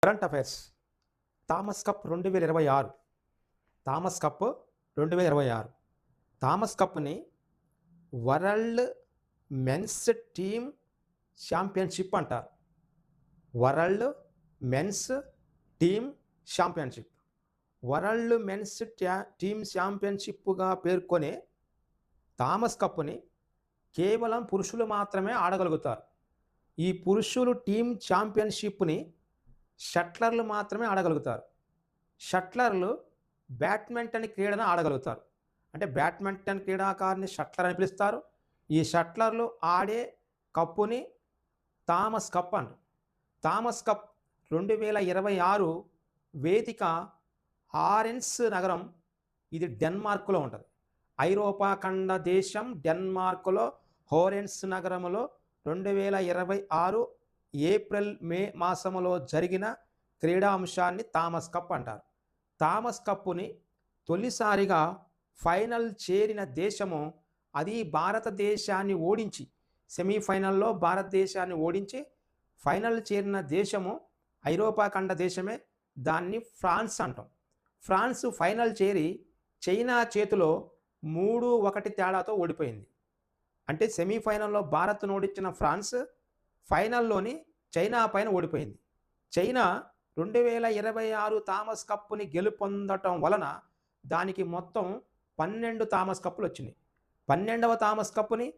Current affairs Thomas Cup 2026 Thomas Cup 2026 Thomas కప్ని world men's team championship అంటారు. World men's team championship world men's team ఛాంపియన్షిప్గా పేర్కొనే Thomas కప్ని కేవలం పురుషులు మాత్రమే ఆడగలుగుతారు. ఈ పురుషులు టీమ్ ఛాంపియన్షిప్ని షట్లర్లు మాత్రమే ఆడగలుగుతారు. షట్లర్లు బ్యాడ్మింటన్ క్రీడను ఆడగలుగుతారు. అంటే బ్యాడ్మింటన్ క్రీడాకారుని షట్లర్ అని పిలుస్తారు. ఈ షట్లర్లు ఆడే కప్పుని థామస్ కప్ అంటారు. థామస్ కప్ 2026 వేదిక హారెన్స్ నగరం, ఇది డెన్మార్క్లో ఉంటుంది. ఐరోపా ఖండ దేశం డెన్మార్క్లో హోరెన్స్ నగరంలో 2026 ఏప్రిల్ మే మాసంలో జరిగిన క్రీడాంశాన్ని థామస్ కప్ అంటారు. థామస్ కప్పుని తొలిసారిగా ఫైనల్ చేరిన దేశము, అది భారతదేశాన్ని ఓడించి సెమీఫైనల్లో భారతదేశాన్ని ఓడించి ఫైనల్ చేరిన దేశము ఐరోపా ఖండ దేశమే. దాన్ని ఫ్రాన్స్ అంటాం. ఫ్రాన్స్ ఫైనల్ చేరి చైనా చేతిలో 3-1 తేడాతో ఓడిపోయింది. అంటే సెమీఫైనల్లో భారత్ను ఓడించిన ఫ్రాన్స్ ఫైనల్లోని చైనా పైన ఓడిపోయింది. చైనా 2026 థామస్ కప్ని గెలుపొందటం వలన దానికి మొత్తం 12 థామస్ కప్పులు వచ్చినాయి. 12వ థామస్ కప్ని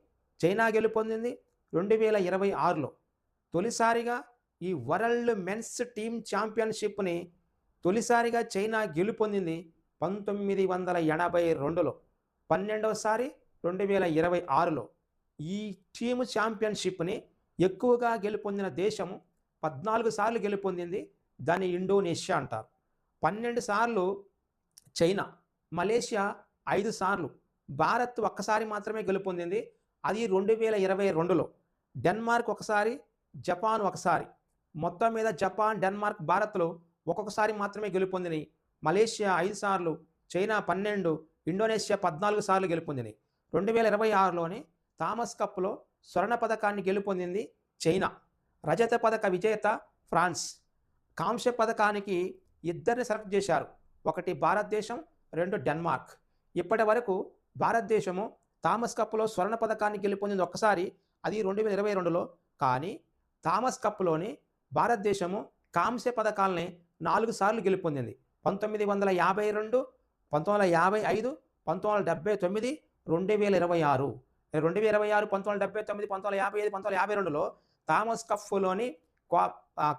చైనా గెలుపొందింది 2026లో. తొలిసారిగా ఈ వరల్డ్ మెన్స్ టీమ్ ఛాంపియన్షిప్ని తొలిసారిగా చైనా గెలుపొందింది 1982లో. 12వసారి 2026లో. ఈ టీమ్ ఛాంపియన్షిప్ని ఎక్కువగా గెలుపొందిన దేశము 14 సార్లు గెలుపొందింది, దాన్ని ఇండోనేషియా అంటారు. 12 సార్లు చైనా, మలేషియా 5 సార్లు, భారత్ ఒక్కసారి మాత్రమే గెలుపొందింది, అది 2022లో. డెన్మార్క్ ఒకసారి, జపాన్ ఒకసారి. మొత్తం మీద జపాన్, డెన్మార్క్, భారత్లో ఒక్కొక్కసారి మాత్రమే గెలుపొందినాయి. మలేషియా 5 సార్లు, చైనా 12, ఇండోనేషియా 14 సార్లు గెలుపొందినాయి. 2026లోని థామస్ కప్లో స్వర్ణ పథకాన్ని గెలుపొందింది చైనా. రజత పథక విజేత ఫ్రాన్స్. కాంస్య పథకానికి ఇద్దరిని సెలెక్ట్ చేశారు, ఒకటి భారతదేశం, 2 డెన్మార్క్. ఇప్పటి వరకు భారతదేశము థామస్ కప్లో స్వర్ణ పథకాన్ని గెలుపొందింది ఒక్కసారి, అది 2022లో. కానీ థామస్ కప్లోని భారతదేశము కాంస్య పథకాలని 4 సార్లు గెలుపొందింది. 1952, 1955, 1979, 2026. 2026, 1979, 1955, 1952లో థామస్ కప్లోని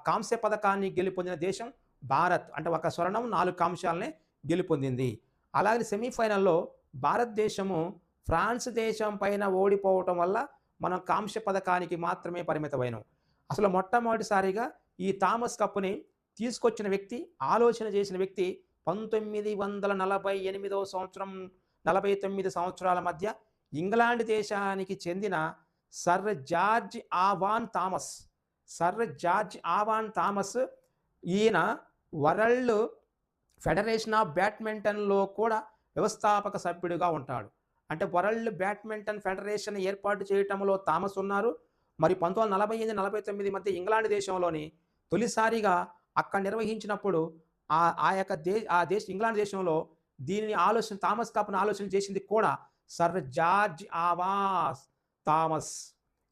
కాంస్య పథకాన్ని గెలుపొందిన దేశం భారత్. అంటే ఒక స్వర్ణం, 4 కాంస్యాలని గెలుపొందింది. అలాగే సెమీఫైనల్లో భారతదేశము ఫ్రాన్స్ దేశం పైన ఓడిపోవటం వల్ల మనం కాంస్య పథకానికి మాత్రమే పరిమితమైనాం. అసలు మొట్టమొదటిసారిగా ఈ థామస్ కప్ని తీసుకొచ్చిన వ్యక్తి, ఆలోచన చేసిన వ్యక్తి 1948వ సంవత్సరం, 49 సంవత్సరాల మధ్య ఇంగ్లాండ్ దేశానికి చెందిన sir George Alan Thomas. Sir George Alan Thomas ఈయన వరల్డ్ ఫెడరేషన్ ఆఫ్ బ్యాడ్మింటన్లో కూడా వ్యవస్థాపక సభ్యుడిగా ఉంటాడు. అంటే వరల్డ్ బ్యాడ్మింటన్ ఫెడరేషన్ ఏర్పాటు చేయటంలో థామస్ ఉన్నారు. మరి 1948, 49 మధ్య ఇంగ్లాండ్ దేశంలోని తొలిసారిగా అక్కడ నిర్వహించినప్పుడు ఆ దేశ ఇంగ్లాండ్ దేశంలో దీనిని థామస్ కప్ను ఆలోచన చేసింది కూడా సర్ జార్జ్ ఆవాన్ థామస్.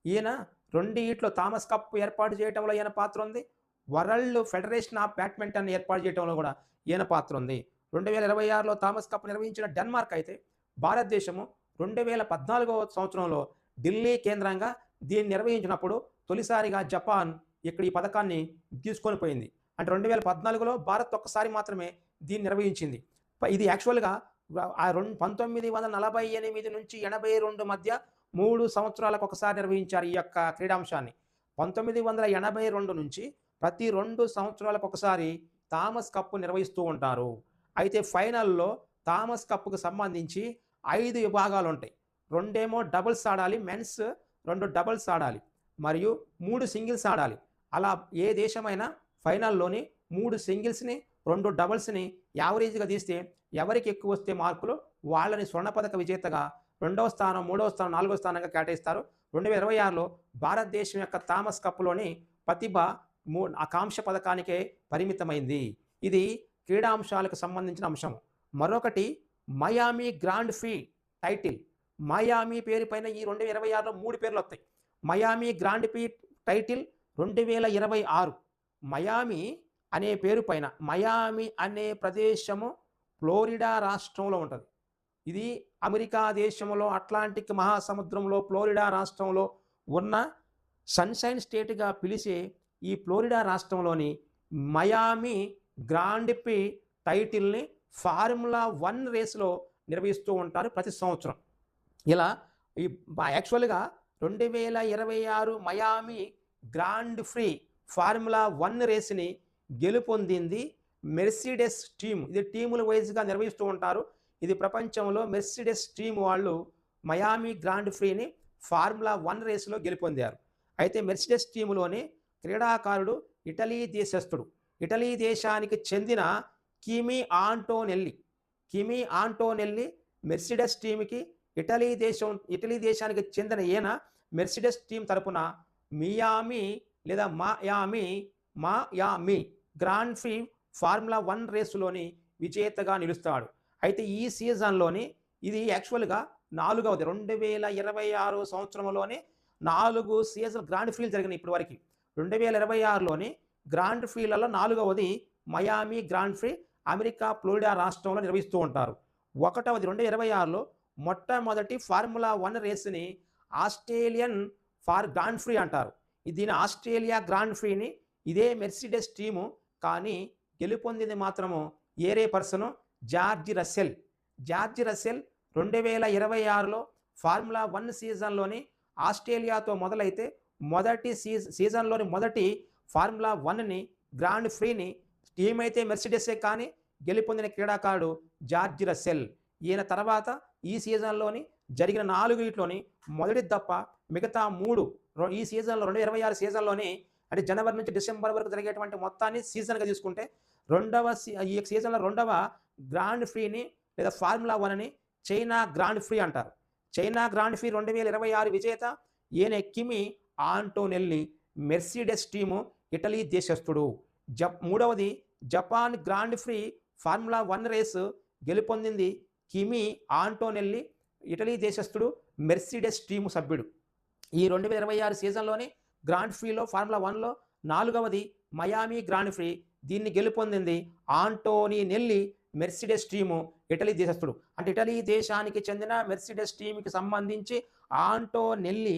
ఈయన రెండిట్లో థామస్ కప్ ఏర్పాటు చేయడంలో ఈయన పాత్ర ఉంది, వరల్డ్ ఫెడరేషన్ ఆఫ్ బ్యాడ్మింటన్ ఏర్పాటు చేయడంలో కూడా ఈయన పాత్ర ఉంది. 2026లో థామస్ కప్ నిర్వహించిన డెన్మార్క్ అయితే, భారతదేశము 2014వ సంవత్సరంలో ఢిల్లీ కేంద్రంగా దీన్ని నిర్వహించినప్పుడు తొలిసారిగా జపాన్ ఇక్కడ ఈ పథకాన్ని తీసుకొని పోయింది. అంటే 2014లో భారత్ ఒక్కసారి మాత్రమే దీన్ని నిర్వహించింది. ఇది యాక్చువల్గా 1948 నుంచి 82 మధ్య 3 సంవత్సరాలకు ఒకసారి నిర్వహించారు ఈ యొక్క క్రీడాంశాన్ని. 1982 నుంచి ప్రతి 2 సంవత్సరాలకు ఒకసారి థామస్ కప్ నిర్వహిస్తూ ఉంటారు. అయితే ఫైనల్లో థామస్ కప్కు సంబంధించి 5 విభాగాలు ఉంటాయి. 2 డబుల్స్ ఆడాలి, మెన్స్ 2 డబుల్స్ ఆడాలి, మరియు 3 సింగిల్స్ ఆడాలి. అలా ఏ దేశమైనా ఫైనల్లోని 3 సింగిల్స్ని, 2 డబుల్స్ని యావరేజ్గా తీస్తే ఎవరికి ఎక్కువ వస్తే మార్కులు వాళ్ళని స్వర్ణ పథక విజేతగా 2వ స్థానం, 3వ స్థానం, 4వ స్థానంగా కేటాయిస్తారు. 2026లో భారతదేశం యొక్క థామస్ కప్లోని ప్రతిభ ఆ కాంస్య పథకానికే పరిమితమైంది. ఇది క్రీడాంశాలకు సంబంధించిన అంశం. మరొకటి Miami Grand Prix title. Miami పేరు పైన ఈ 2026లో 3 పేర్లొస్తాయి. Miami Grand Prix title 2026. Miami అనే పేరు పైన, మయామి అనే ప్రదేశము ఫ్లోరిడా రాష్ట్రంలో ఉంటుంది. ఇది అమెరికా దేశంలో అట్లాంటిక్ మహాసముద్రంలో ఫ్లోరిడా రాష్ట్రంలో ఉన్న సన్షైన్ స్టేట్గా పిలిచే ఈ ఫ్లోరిడా రాష్ట్రంలోని మయామి గ్రాండ్ ప్రీ టైటిల్ని ఫార్ములా 1 రేస్లో నిర్వహిస్తూ ఉంటారు ప్రతి సంవత్సరం. ఇలా ఈ యాక్చువల్గా 2026 మయామి గ్రాండ్ ప్రీ ఫార్ములా 1 రేస్ని గెలుపొందింది మెర్సిడెస్ టీమ్. ఇది టీముల వైజ్గా నిర్వహిస్తూ ఉంటారు. ఇది ప్రపంచంలో మెర్సిడెస్ టీమ్ వాళ్ళు మయామి గ్రాండ్ ప్రీని ఫార్ములా 1 రేసులో గెలుపొందారు. అయితే మెర్సిడెస్ టీములోని క్రీడాకారుడు ఇటలీ దేశస్థుడు. ఇటలీ దేశానికి చెందిన కిమి ఆంటోనెల్లి మెర్సిడెస్ టీమ్కి ఇటలీ దేశానికి చెందిన ఈయన మెర్సిడెస్ టీం తరపున మయామి గ్రాండ్ ప్రీ ఫార్ములా 1 రేసులోని విజేతగా నిలుస్తాడు. అయితే ఈ సీజన్లోని ఇది యాక్చువల్గా 4వది. 2026 సంవత్సరంలోనే 4 సీజన్ గ్రాండ్ ప్రీలు జరిగినాయి ఇప్పటి వరకు. 2026లోని గ్రాండ్ ప్రీలలో 4వది Miami Grand Prix America Florida రాష్ట్రంలో నిర్వహిస్తూ ఉంటారు. 1వది 2026లో మొట్టమొదటి ఫార్ములా 1 రేసుని ఆస్ట్రేలియన్ గ్రాండ్ ప్రీ అంటారు. దీని ఆస్ట్రేలియా గ్రాండ్ ప్రీని ఇదే మెర్సిడెస్ టీము, కానీ గెలుపొందింది మాత్రము ఏరే పర్సను జార్జ్ రస్సెల్ 2026లో ఫార్ములా 1 సీజన్లోని ఆస్ట్రేలియాతో మొదలైతే మొదటి సీజన్లోని మొదటి ఫార్ములా 1ని గ్రాండ్ ప్రీని టీం అయితే మెర్సిడెస్సే, కానీ గెలుపొందిన క్రీడాకారుడు జార్జ్ రస్సెల్. ఈయన తర్వాత ఈ సీజన్లోని జరిగిన 4 మొదటి తప్ప మిగతా 3 ఈ సీజన్లో 2026 సీజన్లోని, అంటే జనవరి నుంచి డిసెంబర్ వరకు జరిగేటువంటి మొత్తాన్ని సీజన్గా తీసుకుంటే ఈ సీజన్లో 2వ గ్రాండ్ ప్రీని లేదా ఫార్ములా 1ని చైనా గ్రాండ్ ప్రీ అంటారు. చైనా గ్రాండ్ ప్రీ 2026 విజేత ఈయన Kimi Antonelli Mercedes team Italy దేశస్థుడు. 3వది Japan Grand Prix formula 1 race గెలుపొందింది కిమి ఆంటోనెల్లి ఇటలీ దేశస్థుడు మెర్సిడెస్ టీము సభ్యుడు. ఈ 2026 సీజన్లోని గ్రాండ్ ప్రీలో ఫార్ములా 1లో 4వది మయామి గ్రాండ్ ప్రీ. దీన్ని గెలుపొందింది ఆంటోనెల్లి మెర్సిడెస్ టీము ఇటలీ దేశస్థుడు. అంటే ఇటలీ దేశానికి చెందిన మెర్సిడెస్ టీంకి సంబంధించి ఆంటోనెల్లి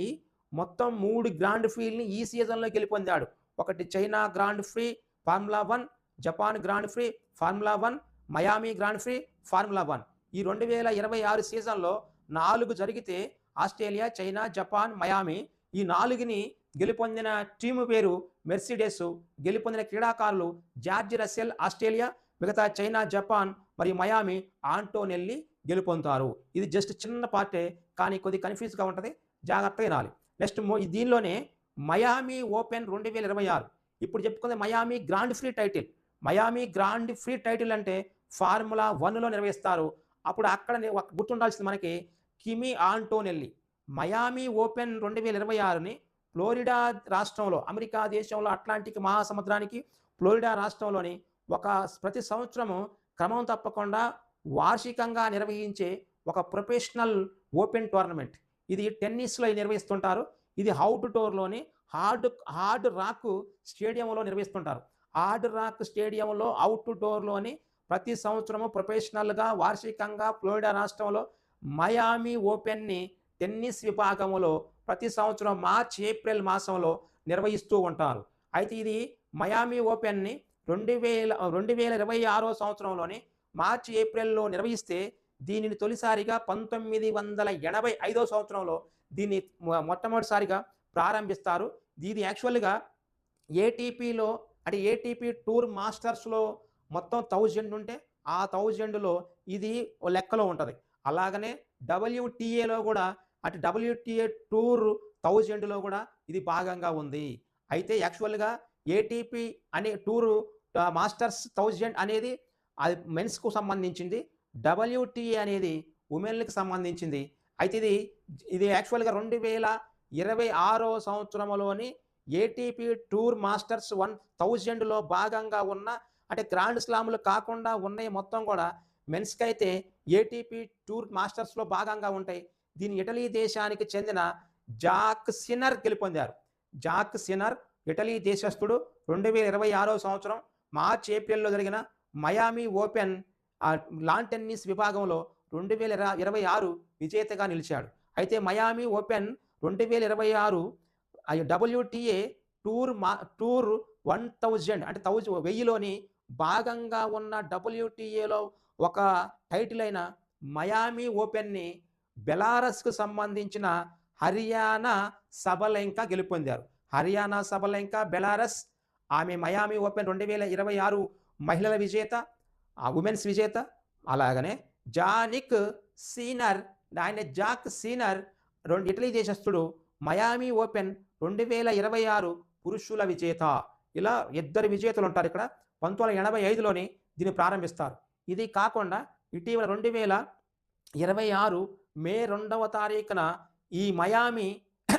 మొత్తం 3 గ్రాండ్ ప్రీల్ని ఈ సీజన్లో గెలుపొందాడు. ఒకటి China Grand Prix formula 1, Japan Grand Prix formula 1, Miami Grand Prix formula 1. ఈ 2026 సీజన్లో 4 జరిగితే ఆస్ట్రేలియా, చైనా, జపాన్, మయామి ఈ 4ని గెలుపొందిన టీము పేరు మెర్సిడెస్. గెలుపొందిన క్రీడాకారులు జార్జ్ రస్సెల్ ఆస్ట్రేలియా, మిగతా చైనా, జపాన్ మరియు మయామి ఆంటోనెల్లి గెలుపొందుతారు. ఇది జస్ట్ చిన్న పార్టే, కానీ కొద్ది కన్ఫ్యూజ్గా ఉంటుంది, జాగ్రత్తగా వినాలి. నెక్స్ట్ దీనిలోనే మయామి ఓపెన్ 2026. ఇప్పుడు చెప్పుకుంది Miami Grand Prix title. Miami Grand Prix title అంటే ఫార్ములా 1లో నిర్వహిస్తారు. అప్పుడు అక్కడ గుర్తుండాల్సింది మనకి కిమి ఆంటోనెల్లి. మయామి ఓపెన్ 2026ని ఫ్లోరిడా రాష్ట్రంలో, అమెరికా దేశంలో అట్లాంటిక్ మహాసముద్రానికి ఫ్లోరిడా రాష్ట్రంలోని ప్రతి సంవత్సరము క్రమం తప్పకుండా వార్షికంగా నిర్వహించే ఒక ప్రొఫెషనల్ ఓపెన్ టోర్నమెంట్. ఇది టెన్నిస్లో నిర్వహిస్తుంటారు. ఇది అవుట్డోర్లోని హార్డ్ రాక్ స్టేడియంలో నిర్వహిస్తుంటారు. హార్డ్ రాక్ స్టేడియంలో అవుట్డోర్లోని ప్రతి సంవత్సరము ప్రొఫెషనల్గా వార్షికంగా ఫ్లోరిడా రాష్ట్రంలో మయామి ఓపెన్ని టెన్నిస్ విభాగంలో ప్రతి సంవత్సరం మార్చ్, ఏప్రిల్ మాసంలో నిర్వహిస్తూ ఉంటారు. అయితే ఇది మయామి ఓపెన్ని 2026 సంవత్సరంలోని మార్చి, ఏప్రిల్లో నిర్వహిస్తే దీనిని తొలిసారిగా 1985 సంవత్సరంలో దీన్ని మొట్టమొదటిసారిగా ప్రారంభిస్తారు. ఇది యాక్చువల్గా ఏటీపీలో, అంటే ఏటీపీ టూర్ మాస్టర్స్లో మొత్తం 1000 ఉంటే ఆ 1000లో ఇది లెక్కలో ఉంటుంది. అలాగనే WTA కూడా, అంటే WTA టూర్ 1000లో కూడా ఇది భాగంగా ఉంది. అయితే యాక్చువల్గా ఏటీపీ అనే టూరు మాస్టర్స్ 1000 అనేది అది మెన్స్కు సంబంధించింది, WTA అనేది ఉమెన్కి సంబంధించింది. అయితే ఇది యాక్చువల్గా 2026 సంవత్సరంలోని ఏటీపీ టూర్ మాస్టర్స్ 1000లో భాగంగా ఉన్న అంటే గ్రాండ్ స్లాములు కాకుండా ఉన్నాయి మొత్తం కూడా మెన్స్కి అయితే ఏటీపీ టూర్ మాస్టర్స్లో భాగంగా ఉంటాయి. దీని ఇటలీ దేశానికి చెందిన జాక్ సిన్నర్ గెలుపొందారు. జాక్ సిన్నర్ ఇటలీ దేశస్థుడు. 2026 సంవత్సరం మార్చ్ ఏప్రిల్లో జరిగిన మయామి ఓపెన్ లాన్ టెన్నిస్ విభాగంలో 2026 విజేతగా నిలిచాడు. అయితే మయామి ఓపెన్ 2026 WTA టూర్ 1000 అంటే 1000లోని భాగంగా ఉన్న WTAలో ఒక టైటిల్ అయిన మయామి ఓపెన్ని బెలారస్కు సంబంధించిన హరియానా సబలెంకా గెలుపొందారు. హరియానా సబలెంకా బెలారస్ ఆమె మయామి ఓపెన్ 2026 మహిళల విజేత, ఉమెన్స్ విజేత. అలాగనే జానిక్ సీనర్, ఆయన జాక్ సీనర్ ఇటలీ దేశస్థుడు, మయామి ఓపెన్ 2026 పురుషుల విజేత. ఇలా ఇద్దరు విజేతలు ఉంటారు ఇక్కడ. 1985లోని దీన్ని ప్రారంభిస్తారు. ఇది కాకుండా ఇటీవల 2026 మే 2వ తారీఖున ఈ మయామి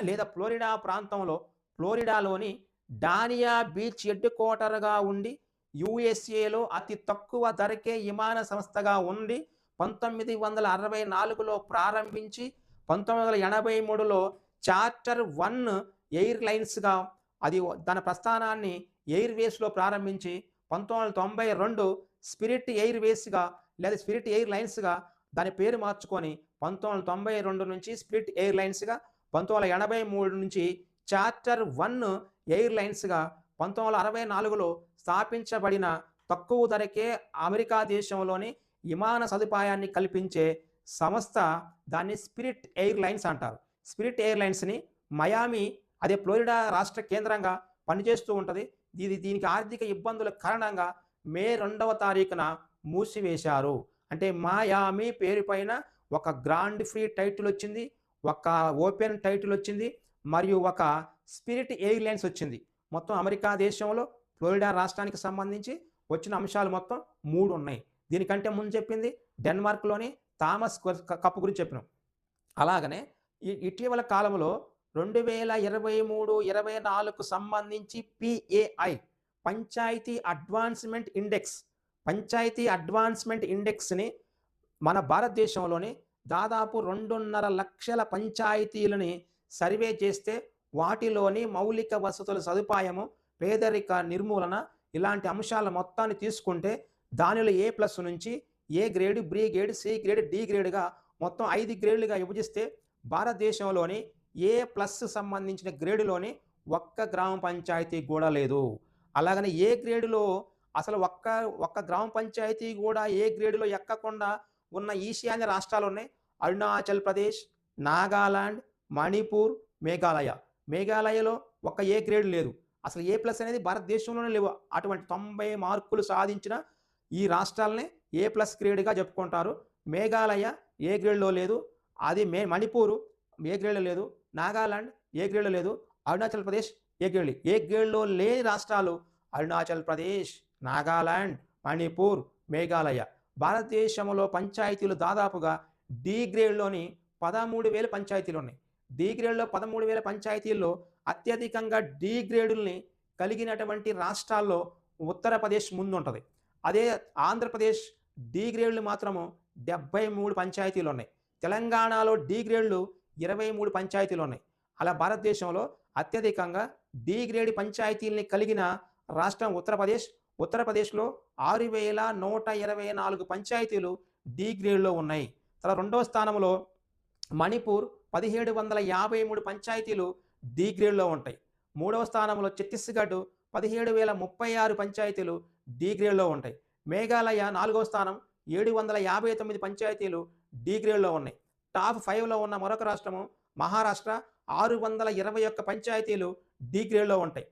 లేదా ఫ్లోరిడా ప్రాంతంలో ఫ్లోరిడాలోని డానియా బీచ్ హెడ్ క్వార్టర్గా ఉండి యుఎస్ఏలో అతి తక్కువ ధరకే విమాన సంస్థగా ఉండి 1964లో ప్రారంభించి 1983లో చార్టర్ 1 ఎయిర్లైన్స్గా అది తన ప్రస్థానాన్ని ఎయిర్వేస్లో ప్రారంభించి 1992 స్పిరిట్ ఎయిర్వేస్గా లేదా స్పిరిట్ ఎయిర్లైన్స్గా దాని పేరు మార్చుకొని 1992 నుంచి స్పిరిట్ ఎయిర్లైన్స్గా, 1983 నుంచి చార్టర్ 1 ఎయిర్లైన్స్గా, 1964లో స్థాపించబడిన తక్కువ ధరకే అమెరికా దేశంలోని విమాన సదుపాయాన్ని కల్పించే సంస్థ దాన్ని స్పిరిట్ ఎయిర్లైన్స్ అంటారు. స్పిరిట్ ఎయిర్లైన్స్ని మయామి అదే ఫ్లోరిడా రాష్ట్ర కేంద్రంగా పనిచేస్తూ ఉంటుంది. దీనికి ఆర్థిక ఇబ్బందుల కారణంగా మే 2వ తారీఖున మూసివేశారు. అంటే మయామి పేరు పైన ఒక గ్రాండ్ ఫ్రీ టైటిల్ వచ్చింది, ఒక ఓపెన్ టైటిల్ వచ్చింది, మరియు ఒక స్పిరిట్ ఎయిర్లైన్స్ వచ్చింది. మొత్తం అమెరికా దేశంలో ఫ్లోరిడా రాష్ట్రానికి సంబంధించి వచ్చిన అంశాలు మొత్తం 3 ఉన్నాయి. దీనికంటే ముందు చెప్పింది డెన్మార్క్లోని థామస్ కప్ గురించి చెప్పినాం. అలాగనే ఇటీవల కాలంలో 2023-24కు సంబంధించి PAI పంచాయతీ అడ్వాన్స్మెంట్ ఇండెక్స్ని మన భారతదేశంలోని దాదాపు 2.5 లక్షల పంచాయతీలని సర్వే చేస్తే వాటిలోని మౌలిక వసతుల సదుపాయము, పేదరిక నిర్మూలన ఇలాంటి అంశాల మొత్తాన్ని తీసుకుంటే దానిలో A+ నుంచి A grade, B grade, C grade, D గ్రేడ్గా మొత్తం 5 గ్రేడ్లుగా విభజిస్తే భారతదేశంలోని A+ సంబంధించిన గ్రేడులోని ఒక్క గ్రామ పంచాయతీ కూడా లేదు. అలాగనే ఏ గ్రేడులో అసలు ఒక్క గ్రామ పంచాయతీ కూడా ఏ గ్రేడులో ఎక్కకుండా ఉన్న ఈశాన్య రాష్ట్రాలు ఉన్నాయి. అరుణాచల్ ప్రదేశ్, నాగాలాండ్, మణిపూర్, మేఘాలయ. మేఘాలయలో ఒక ఏ గ్రేడ్ లేదు. అసలు A+ అనేది భారతదేశంలోనే లేవు. అటువంటి 90 మార్కులు సాధించిన ఈ రాష్ట్రాలనే A+ గ్రేడ్గా చెప్పుకుంటారు. మేఘాలయ ఏ గ్రేడ్లో లేదు, అది మణిపూర్ ఏ గ్రేడ్లో లేదు, నాగాలాండ్ ఏ గ్రేడ్లో లేదు, అరుణాచల్ ప్రదేశ్ ఏ గ్రేడ్లో లేని రాష్ట్రాలు అరుణాచల్ ప్రదేశ్, నాగాలాండ్, మణిపూర్, మేఘాలయ. భారతదేశంలో పంచాయతీలు దాదాపుగా D గ్రేడ్లోని 13,000 పంచాయతీలు ఉన్నాయి. D గ్రేడ్లో 13,000 పంచాయతీల్లో అత్యధికంగా D గ్రేడుల్ని కలిగినటువంటి రాష్ట్రాల్లో ఉత్తరప్రదేశ్ ముందు ఉంటుంది. అదే ఆంధ్రప్రదేశ్ D గ్రేడ్లు మాత్రము 73 పంచాయతీలు ఉన్నాయి. తెలంగాణలో D గ్రేడ్లు 23 పంచాయతీలు ఉన్నాయి. అలా భారతదేశంలో అత్యధికంగా D గ్రేడ్ పంచాయతీల్ని కలిగిన రాష్ట్రం ఉత్తరప్రదేశ్లో 6,124 పంచాయతీలు D గ్రేడ్లో ఉన్నాయి. తర్వాత 2వ స్థానంలో మణిపూర్ 1,753 పంచాయతీలు D గ్రేడ్లో ఉంటాయి. 3వ స్థానంలో ఛత్తీస్గఢ్ 17,036 పంచాయతీలు D గ్రేడ్లో ఉంటాయి. మేఘాలయ 4వ స్థానం 759 పంచాయతీలు D గ్రేడ్లో ఉన్నాయి. టాప్ 5లో ఉన్న మరొక రాష్ట్రము మహారాష్ట్ర 621 పంచాయతీలు D గ్రేడ్లో ఉంటాయి.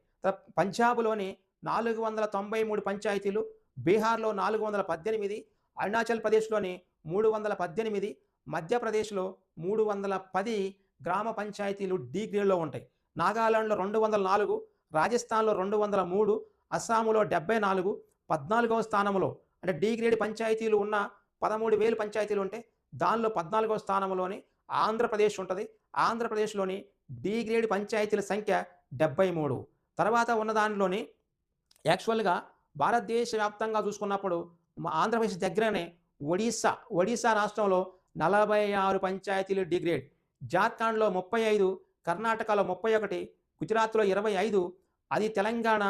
పంజాబ్లోని 493 పంచాయతీలు, బీహార్లో 418, అరుణాచల్ ప్రదేశ్లోని 318, మధ్యప్రదేశ్లో 310 గ్రామ పంచాయతీలు D గ్రేడ్లో ఉంటాయి. నాగాలాండ్లో 204, రాజస్థాన్లో 203, అస్సాంలో 74. 14వ స్థానంలో అంటే D గ్రేడ్ పంచాయతీలు ఉన్న 13,000 పంచాయతీలు ఉంటే దానిలో 14వ స్థానంలోని ఆంధ్రప్రదేశ్ ఉంటుంది. ఆంధ్రప్రదేశ్లోని D గ్రేడ్ పంచాయతీల సంఖ్య 73. తర్వాత ఉన్న దానిలోని యాక్చువల్‌గా భారతదేశ వ్యాప్తంగా చూసుకున్నప్పుడు ఆంధ్రప్రదేశ్ దగ్గరనే ఒడిస్సా రాష్ట్రంలో 46 పంచాయతీలు డిగ్రేడ్, జార్ఖండ్‌లో 35, కర్ణాటకలో 31, గుజరాత్‌లో 25, అది తెలంగాణ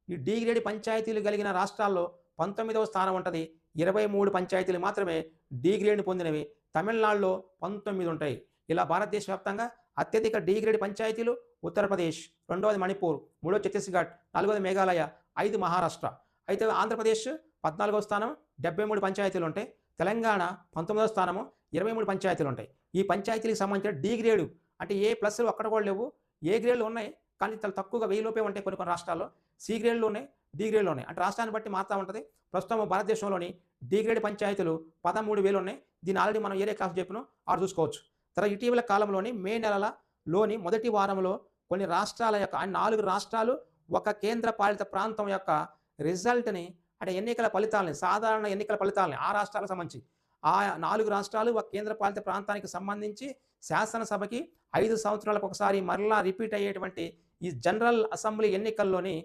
ఈ డిగ్రేడ్ పంచాయతీలు కలిగిన రాష్ట్రాల్లో 19వ స్థానం ఉంటది. 23 పంచాయతీలు మాత్రమే డిగ్రేడ్‌ని పొందినవి. తమిళనాడులో 19 ఉంటాయి. ఇలా భారతదేశ వ్యాప్తంగా అత్యధిక డిగ్రేడ్ పంచాయతీలు ఉత్తరప్రదేశ్, రెండవది మణిపూర్, మూడోది ఛత్తీస్‌గఢ్, నాలుగోది మేఘాలయ, 5 మహారాష్ట్ర. అయితే ఆంధ్రప్రదేశ్ 14వ స్థానం, 73 పంచాయతీలు ఉంటాయి. తెలంగాణ 19వ స్థానము, 23 పంచాయతీలు ఉంటాయి. ఈ పంచాయతీలకు సంబంధించిన డి గ్రేడు అంటే ఏ ప్లస్‌లు ఒక్కటి కూడా లేవు. ఏ గ్రేడ్‌లు ఉన్నాయి. కానీ చాలా తక్కువగా 1000 లోపే ఉంటాయి కొన్ని కొన్ని రాష్ట్రాల్లో. సి గ్రేడ్‌లు ఉన్నాయి, డి గ్రేడ్‌లు ఉన్నాయి. అంటే రాష్ట్రాన్ని బట్టి మారుతా ఉంటది. ప్రస్తుతం భారతదేశంలోని డి గ్రేడ్ పంచాయతీలు 13,000 ఉన్నాయి. దీన్ని ఆల్రెడీ మనం ఏరే క్లాస్ చెప్పినాం. ఆడ చూసుకోవచ్చు. తర్వాత ఇటీవల కాలంలోని మే నెలలోని మొదటి వారంలో కొన్ని రాష్ట్రాల యొక్క 4 రాష్ట్రాలు, ఒక కేంద్ర పాలిత ప్రాంతం యొక్క రిజల్ట్‌ని అంటే ఎన్నికల ఫలితాలని, సాధారణ ఎన్నికల ఫలితాలని ఆ రాష్ట్రాలకు సంబంధించి ఆ 4 రాష్ట్రాలు ఒక కేంద్ర పాలిత ప్రాంతానికి సంబంధించి శాసనసభకి 5 సంవత్సరాలకు ఒకసారి మరలా రిపీట్ అయ్యేటువంటి ఈ జనరల్ అసెంబ్లీ ఎన్నికల్లోని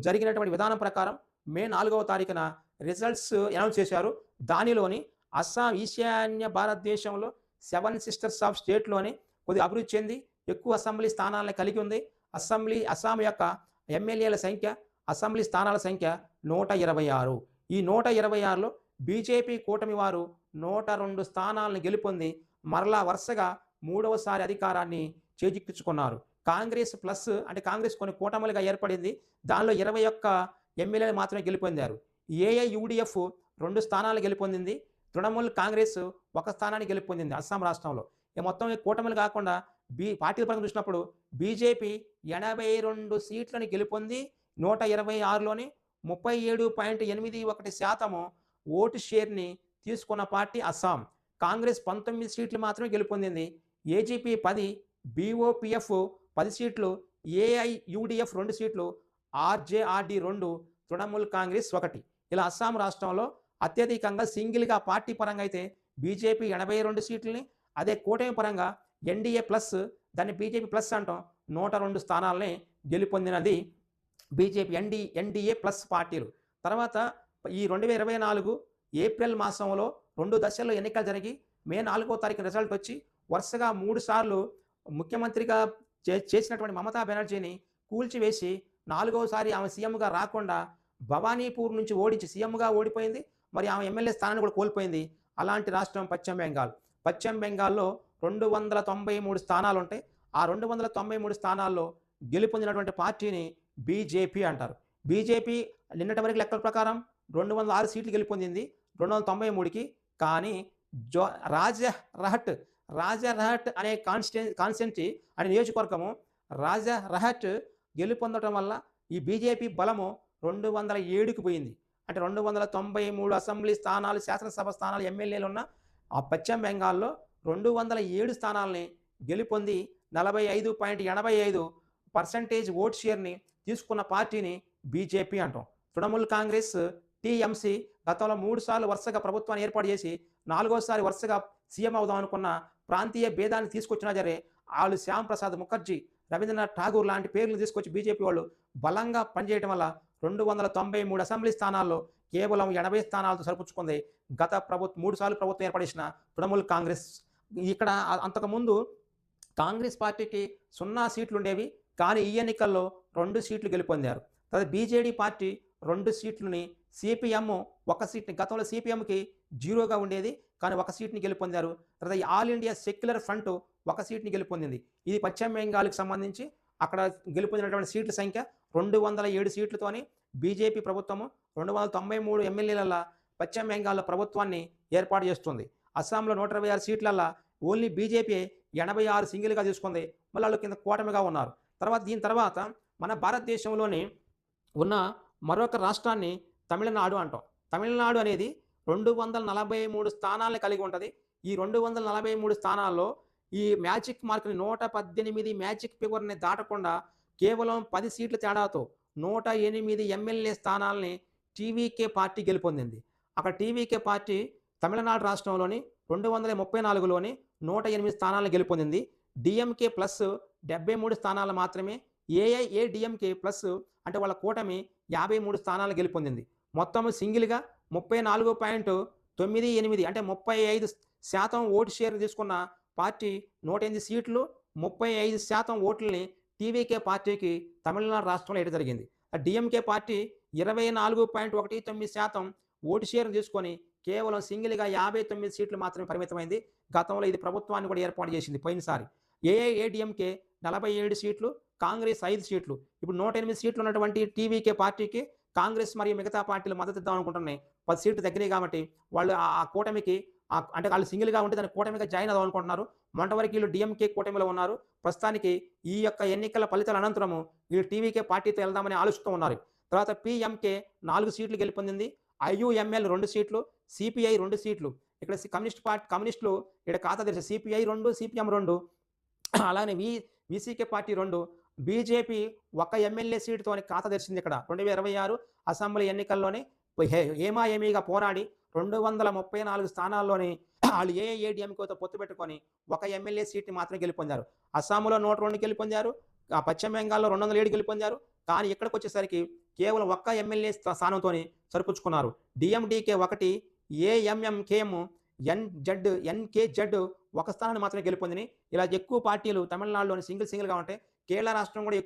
జరిగినటువంటి విధానం ప్రకారం మే 4వ తారీఖున రిజల్ట్స్ అనౌన్స్ చేశారు. దానిలోని అస్సాం ఈశాన్య భారతదేశంలో 7 సిస్టర్స్ ఆఫ్ స్టేట్‌లోని కొద్దిగా అభివృద్ధి చెంది ఎక్కువ అసెంబ్లీ స్థానాలను కలిగి ఉంది. అస్సాం యొక్క ఎమ్మెల్యేల సంఖ్య, అసెంబ్లీ స్థానాల సంఖ్య 126. ఈ 126లో బీజేపీ కూటమి వారు 102 స్థానాలను గెలుపొంది మరలా వరుసగా 3వసారి అధికారాన్ని చేజిక్కించుకున్నారు. కాంగ్రెస్ ప్లస్ అంటే కాంగ్రెస్ కొన్ని కూటములుగా ఏర్పడింది. దానిలో 21 ఎమ్మెల్యేలు మాత్రమే గెలుపొందారు. ఏఐయుడిఎఫ్ 2 స్థానాలు గెలుపొందింది. తృణమూల్ కాంగ్రెస్ 1 స్థానాన్ని గెలుపొందింది అస్సాం రాష్ట్రంలో. మొత్తం కూటములు కాకుండా పార్టీల పరంగా చూసినప్పుడు బీజేపీ 82 సీట్లను గెలుపొంది 126లోని 37.81% ఓటు షేర్‌ని తీసుకున్న పార్టీ అస్సాం. కాంగ్రెస్ 19 సీట్లు మాత్రమే గెలుపొందింది. ఏజీపీ 10, బీఓపీఎఫ్ 10 సీట్లు, ఏఐయుడిఎఫ్ 2 సీట్లు, ఆర్జేఆర్డీ 2, తృణమూల్ కాంగ్రెస్ 1. ఇలా అస్సాం రాష్ట్రంలో అత్యధికంగా సింగిల్‌గా పార్టీ పరంగా అయితే బీజేపీ 82 సీట్లని, అదే కూటమి పరంగా ఎన్డీఏ ప్లస్, దాన్ని బీజేపీ ప్లస్ అంటాం, 102 స్థానాలని గెలుపొందినది బీజేపీ ఎన్డీఏ ప్లస్ పార్టీలు. తర్వాత ఈ 2024 ఏప్రిల్ మాసంలో 2 దశల్లో ఎన్నికలు జరిగి మే 4వ తారీఖు రిజల్ట్ వచ్చి వరుసగా 3 సార్లు ముఖ్యమంత్రిగా చేసినటువంటి మమతా బెనర్జీని కూల్చివేసి 4వసారి ఆమె సీఎంగా రాకుండా భవానీపూర్ నుంచి ఓడించి సీఎంగా ఓడిపోయింది. మరి ఆమె ఎమ్మెల్యే స్థానాన్ని కూడా కోల్పోయింది. అలాంటి రాష్ట్రం పశ్చిమ బెంగాల్. పశ్చిమ బెంగాల్లో 293 స్థానాలు ఉంటాయి. ఆ 293 స్థానాల్లో గెలుపొందినటువంటి పార్టీని బీజేపీ అంటారు. బీజేపీ నిన్నటి వరకు లెక్కల ప్రకారం 206 సీట్లు గెలుపొందింది 293కి. కానీ రాజరహట్ అనే కాన్స్టిట్యున్సీ అనే నియోజకవర్గము రాజరహట్ గెలుపొందడం వల్ల ఈ బీజేపీ బలము 207కి పోయింది. అంటే 293 అసెంబ్లీ స్థానాలు, శాసనసభ స్థానాలు, ఎమ్మెల్యేలు ఉన్న ఆ పశ్చిమ బెంగాల్లో 207 స్థానాలని గెలుపొంది 45.85% ఓట్ షేర్‌ని తీసుకున్న పార్టీని బీజేపీ అంటాం. తృణమూల్ కాంగ్రెస్, టీఎంసీ గతంలో 3 సార్లు వరుసగా ప్రభుత్వాన్ని ఏర్పాటు చేసి 4వసారి వరుసగా సీఎం అవుదాం అనుకున్న ప్రాంతీయ భేదాన్ని తీసుకొచ్చినా సరే వాళ్ళు శ్యామ్ ప్రసాద్ ముఖర్జీ, రవీంద్రనాథ్ ఠాగూర్ లాంటి పేర్లు తీసుకొచ్చి బీజేపీ వాళ్ళు బలంగా పనిచేయడం వల్ల 293 అసెంబ్లీ స్థానాల్లో కేవలం 80 స్థానాలతో సరిపుచ్చుకుంది గత 3 సార్లు ప్రభుత్వం ఏర్పడేసిన తృణమూల్ కాంగ్రెస్. ఇక్కడ అంతకుముందు కాంగ్రెస్ పార్టీకి 0 సీట్లు ఉండేవి. కానీ ఈ ఎన్నికల్లో 2 సీట్లు గెలుపొందారు. తర్వాత బీజేడీ పార్టీ 2 సీట్లని, సిపిఎం 1 సీట్ని, గతంలో సిపిఎంకి 0గా ఉండేది కానీ 1 సీట్ని గెలుపొందారు. తర్వాత ఆల్ ఇండియా సెక్యులర్ ఫ్రంట్ 1 సీట్ని గెలుపొందింది. ఇది పశ్చిమ బెంగాల్కి సంబంధించి అక్కడ గెలుపొందినటువంటి సీట్ల సంఖ్య 207 సీట్లతోని బీజేపీ ప్రభుత్వము 293 ఎమ్మెల్యేల పశ్చిమ బెంగాల్లో ప్రభుత్వాన్ని ఏర్పాటు చేస్తుంది. అస్సాంలో 126 సీట్లల్లో ఓన్లీ బీజేపీ 86 సింగిల్గా తీసుకుంది. మళ్ళీ వాళ్ళు కింద కూటమిగా ఉన్నారు. దీని తర్వాత మన భారతదేశంలోని ఉన్న మరొక రాష్ట్రాన్ని తమిళనాడు అంటాం. తమిళనాడు అనేది 243 స్థానాలను కలిగి ఉంటుంది. ఈ 243 స్థానాల్లో ఈ మ్యాజిక్ మార్క్ని 118 మ్యాజిక్ ఫిగర్ని దాటకుండా కేవలం 10 సీట్ల తేడాతో 108 ఎమ్మెల్యే స్థానాలని టీవీకే పార్టీ గెలుపొందింది. అక్కడ టీవీకే పార్టీ తమిళనాడు రాష్ట్రంలోని 234లోని 108 స్థానాలను గెలుపొందింది. డిఎంకే ప్లస్ 73 స్థానాలు మాత్రమే ఏఐఏడిఎంకే ప్లస్ అంటే వాళ్ళ కూటమి 53 స్థానాలు గెలుపొందింది. మొత్తం సింగిల్‌గా 34.98 అంటే 35% ఓటు షేర్ తీసుకున్న పార్టీ 108 సీట్లు, 35% ఓట్లని టీవీకే పార్టీకి తమిళనాడు రాష్ట్రంలో ఇవ్వడం జరిగింది. డీఎంకే పార్టీ 24.19% ఓటు షేర్ తీసుకొని కేవలం సింగిల్‌గా 59 సీట్లు మాత్రమే పరిమితమైంది. గతంలో ఇది ప్రభుత్వాన్ని కూడా ఏర్పాటు చేసింది పోయినసారి. ఏఐఏడీఎంకే 47 సీట్లు, కాంగ్రెస్ 5 సీట్లు. ఇప్పుడు 108 సీట్లు ఉన్నటువంటి టీవీకే పార్టీకి కాంగ్రెస్ మరియు మిగతా పార్టీలు మద్దతు ఇద్దాం అనుకుంటున్నాయి. 10 సీట్లు తగ్గినాయి కాబట్టి వాళ్ళు ఆ కూటమికి అంటే వాళ్ళు సింగిల్‌గా ఉంటే దాన్ని కూటమిగా జాయిన్ అవుదాం అనుకుంటున్నారు. మొన్నటి వరకు వీళ్ళు డీఎంకే కూటమిలో ఉన్నారు. ప్రస్తుతానికి ఈ యొక్క ఎన్నికల ఫలితాల అనంతరము వీళ్ళు టీవీకే పార్టీతో వెళ్దామని ఆలోచిస్తూ ఉన్నారు. తర్వాత పీఎంకే 4 సీట్లు గెలుపొందింది. ఐయూఎంఎల్ 2 సీట్లు, సిపిఐ 2 సీట్లు. ఇక్కడ కమ్యూనిస్టులు ఇక్కడ ఖాతా తెరిచారు. సిపిఐ 2, సిపిఎం 2 అలానే వీసీకే పార్టీ 2, బీజేపీ ఒక ఎమ్మెల్యే సీటుతోని ఖాతా తెరిచింది ఇక్కడ. 2026 అసెంబ్లీ ఎన్నికల్లోనే ఏమాయేమీగా పోరాడి 234 స్థానాల్లోని వాళ్ళు ఏఐఏడీఎంకేతో పొత్తు పెట్టుకొని ఒక ఎమ్మెల్యే సీట్‌ని మాత్రమే గెలుపొందారు. అస్సాంలో 102 గెలుపొందారు. పశ్చిమ బెంగాల్‌లో 207 గెలుపొందారు. కానీ ఇక్కడికొచ్చేసరికి కేవలం ఒక్క ఎమ్మెల్యే స్థానంతోని సరిపుచ్చుకున్నారు. డీఎండీకే 1, ఏఎంఎంకేఎం, ఎన్కేజెడ్ ఒక స్థానాన్ని మాత్రమే గెలుపొందినాయి. ఇలా ఎక్కువ పార్టీలు తమిళనాడులోని సింగిల్‌గా ఉంటాయి. కేరళ రాష్ట్రం కూడా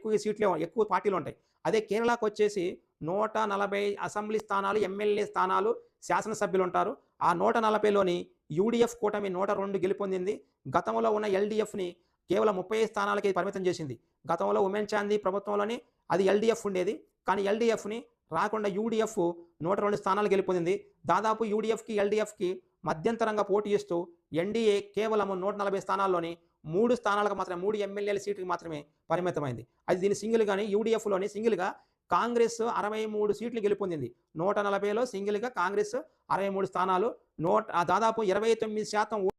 ఎక్కువ పార్టీలు ఉంటాయి. అదే కేరళకు వచ్చేసి 140 అసెంబ్లీ స్థానాలు, ఎమ్మెల్యే స్థానాలు, శాసనసభ్యులు ఉంటారు. ఆ 140లోని యూడీఎఫ్ కూటమి 102 గెలుపొందింది. గతంలో ఉన్న ఎల్డీఎఫ్‌ని కేవలం 35 స్థానాలకే పరిమితం చేసింది. గతంలో ఉమెన్ చాందీ ప్రభుత్వంలోని అది ఎల్డీఎఫ్ ఉండేది. కానీ ఎల్డీఎఫ్‌ని రాకుండా యూడీఎఫ్ 102 స్థానాలు గెలుపొందింది. దాదాపు యూడీఎఫ్‌కి, ఎల్డీఎఫ్‌కి మధ్యంతరంగా పోటీ చేస్తూ ఎన్డీఏ కేవలం 140 స్థానాల్లోని 3 స్థానాలకు మాత్రమే 3 ఎమ్మెల్యేల సీట్‌కి మాత్రమే పరిమితమైంది. అది దీని సింగిల్‌గానే యూడీఎఫ్‌లోని సింగిల్‌గా కాంగ్రెస్ 63 సీట్లు గెలుపొందింది. 140లో సింగిల్‌గా కాంగ్రెస్ 63 స్థానాలు దాదాపు 29%